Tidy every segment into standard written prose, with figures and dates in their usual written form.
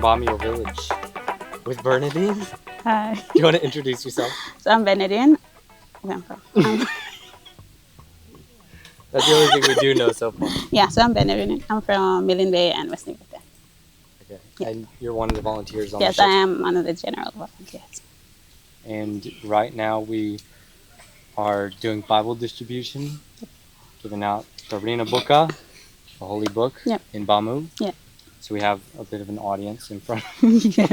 Bameo Village with Bernadine. Hi. Do you want to introduce yourself? So I'm Bernadine. Where I'm from. That's the only thing we do know so far. Yeah, so I'm Bernadine. I'm from Millen Bay and West Newington. Okay. Yeah. And you're one of the volunteers on Yes, the I ship. am one of the general volunteers. And right now we are doing Bible distribution, giving out the Rina Book, the Holy Book, Yep. in Bameo. Yeah. So we have a bit of an audience in front. Yeah.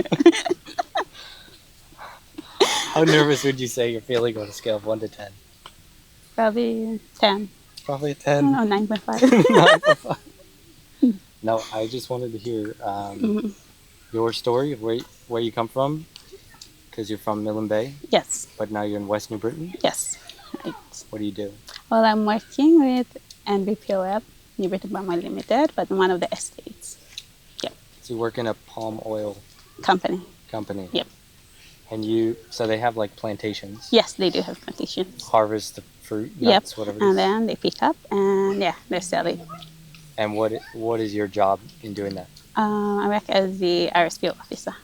How nervous would you say you're feeling on a scale of 1 to 10? Probably 10. Probably a I 10. don't know, 9.5. 9.5. No, I just wanted to hear your story of where you come from, because you're from Millen Bay, Yes. but now you're in West New Britain. Yes. Right. What do you do? Well, I'm working with NBPOF, New Britain Bameo Limited, but one of the estates. So you work in a palm oil Company. company. Yep. And so they have like plantations. Yes, they do have plantations. Harvest the fruit, Yep. nuts, whatever it is. And then they pick up and they sell it. And what is your job in doing that? I work as the RSPO officer.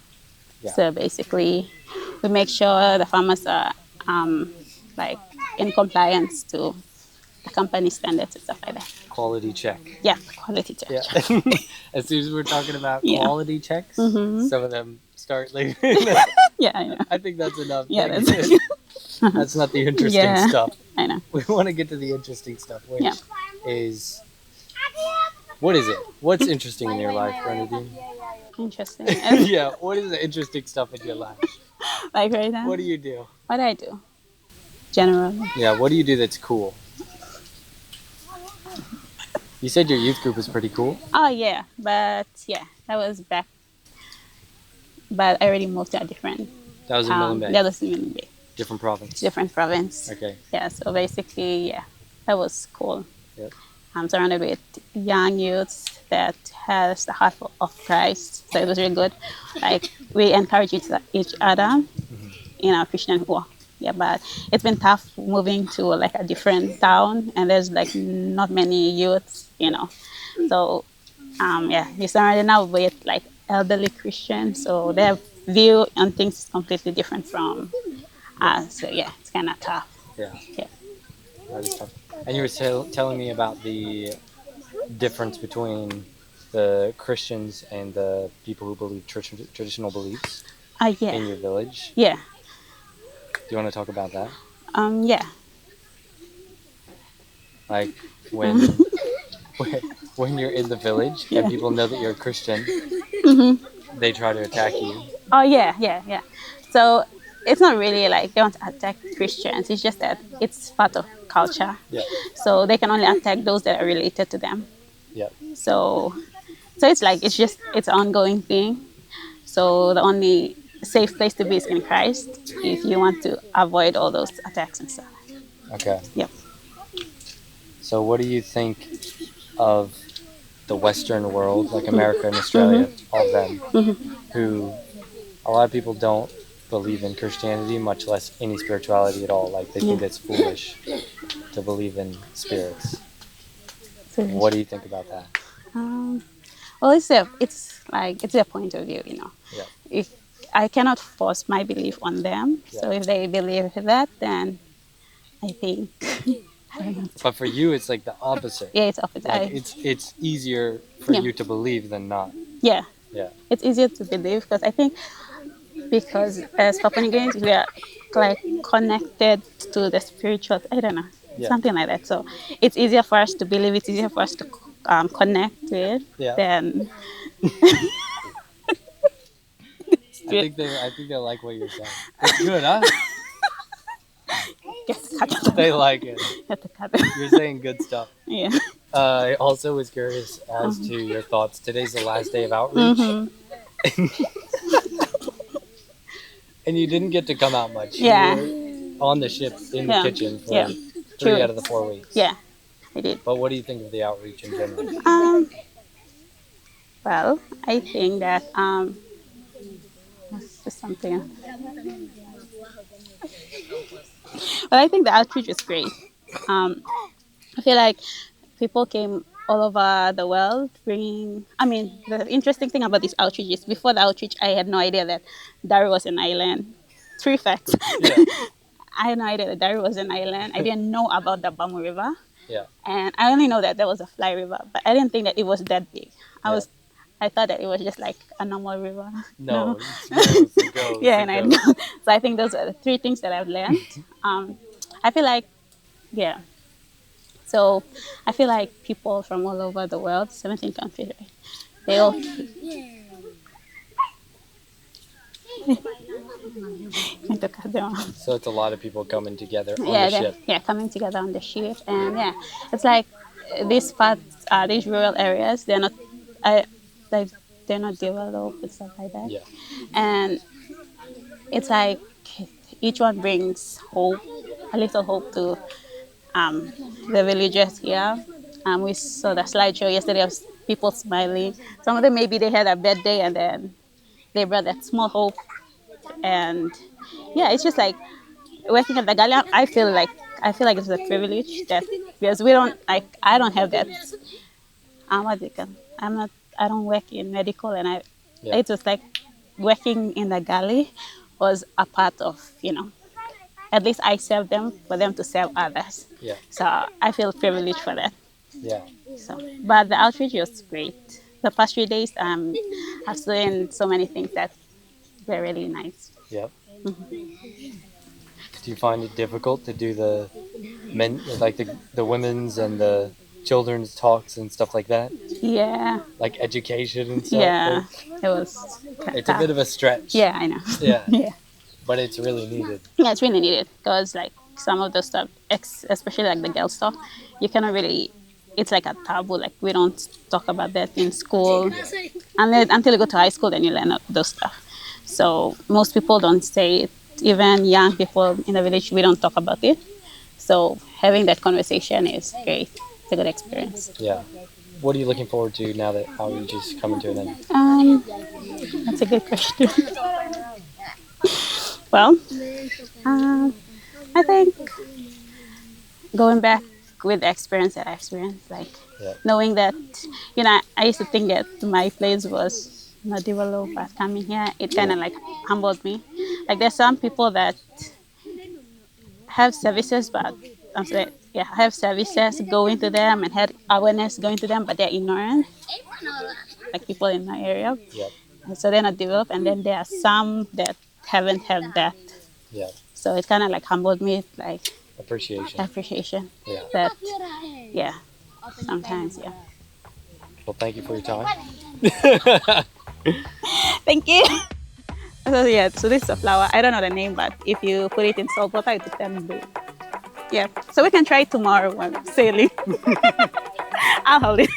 Yeah. So basically, we make sure the farmers are like in compliance to the company standards and stuff like that. Quality check. Yeah, quality check. Yeah. As soon as we're talking about Yeah. quality checks, Mhm. some of them start leaving. Yeah, I know. I think that's enough. Yeah, Thank that's you. That's not the interesting Yeah. stuff. I know. We want to get to the interesting stuff, which Yeah. is, what is it? What's interesting in your life, Bernadine? Interesting. Yeah, what is the interesting stuff in your life? Like right now? What do you do? What do I do? Generally. Yeah, what do you do that's cool? You said your youth group was pretty cool. Oh, yeah. But yeah, that was back. But I already moved to a different That was in Millen Bay. That was in Millen Bay. Different province. Different province. Okay. Yeah, so basically, yeah, that was cool. Yep. I'm surrounded with young youths that has the heart of Christ. So it was really good. Like, we encourage each other in our Christian walk. Yeah, but it's been tough moving to like a different town, and there's like not many youths, So, yeah, you're surrounded now with like elderly Christians, so their view on things is completely different from us. So yeah, it's kind of tough. Yeah. Yeah. That is tough. And you were telling me about the difference between the Christians and the people who believe traditional beliefs Yeah. in your village. Yeah. Do you want to talk about that? Yeah. Like when you're in the village and people know that you're a Christian, they try to attack you. Oh, yeah. So it's not really like they want to attack Christians. It's just that it's part of culture. Yeah. So they can only attack those that are related to them. Yeah. So it's like it's an ongoing thing. So the only safe place to be is in Christ if you want to avoid all those attacks and stuff. Okay. Yep. So what do you think of the Western world, like America and Australia, all of them, who a lot of people don't believe in Christianity, much less any spirituality at all. Like they think it's foolish to believe in spirits. What do you think about that? Well, it's their point of view, Yeah. If I cannot force my belief on them, so if they believe that, then I think. I don't know. But for you, it's like the opposite. Yeah, it's opposite. Like it's easier for you to believe than not. Yeah. Yeah. It's easier to believe because I think as Papua New Guineans, we are like connected to the spiritual. I don't know, something like that. So it's easier for us to believe. It's easier for us to connect with than. I think they like what you're saying. It's good, huh? They like it. You're saying good stuff. Yeah. I also was curious as to your thoughts. Today's the last day of outreach. And you didn't get to come out much. Yeah. You were on the ship in the kitchen for 3 out of the 4 weeks. Yeah, I did. But what do you think of the outreach in general? Well, I think that that's just something. Well, I think the outreach was great. I feel like people came all over the world, bringing. I mean, the interesting thing about this outreach is before the outreach, I had no idea that Dari was an island. Three facts. Yeah. I had no idea that Dari was an island. I didn't know about the Bameo River. Yeah. And I only know that there was a fly river, but I didn't think that it was that big. I Yeah. was, I thought that it was just like a normal river. No, it goes, it goes, Yeah, it and I goes. know. So I think those are the three things that I've learned. I feel like, yeah. So I feel like people from all over the world, 17 countries, right? They all need to cut them off. So it's a lot of people coming together on Yeah, the ship. yeah, coming together on the ship, and yeah, it's like these parts, these rural areas, they're not, I, like, they're not developed and stuff like that, Yeah. and it's like each one brings hope, a little hope to um, the villagers here. We saw the slideshow yesterday of people smiling. Some of them maybe they had a bad day and then they brought that small hope, and yeah, it's just like working at the gala. I feel like it's a privilege that because we don't like I don't have that. What do you call- I'm not. I don't work in medical, and Yeah. it was like working in the galley was a part of at least I serve them for them to serve others. Yeah. So I feel privileged for that. Yeah. So, but the outreach was great. The past 3 days, I've seen so many things that were really nice. Yep. Do you find it difficult to do the men, like the women's and the children's talks and stuff like that? Yeah, Like education and stuff? yeah, it was It's a bit of a stretch. Yeah, I know. Yeah. Yeah, But it's really needed. yeah, it's really needed because like some of the stuff, especially like the girl stuff, you cannot really. It's like a taboo. Like we don't talk about that in school, and then, until you go to high school, then you learn those stuff. So most people don't say it. Even young people in the village, we don't talk about it. So having that conversation is great. It's a good experience. Yeah. What are you looking forward to now that outreach is coming to an end? That's a good question. Well, I think going back with the experience that I experienced, like Yeah. knowing that, I used to think that my place was not developed, but coming here, it kind of like humbled me. Like there's some people that have services, but I'm sorry, yeah, have services going to them and had awareness going to them, but they're ignorant, like people in my area. Yep. And so they're not developed, and then there are some that haven't had that. Yeah. So it kind of like humbled me, like Appreciation. appreciation. Yeah. That, yeah, sometimes, yeah. Well, thank you for your time. Thank you. So yeah, so this is a flower. I don't know the name, but if you put it in salt water, it will turn blue. Yeah. So we can try it tomorrow when sailing. I'll hold it.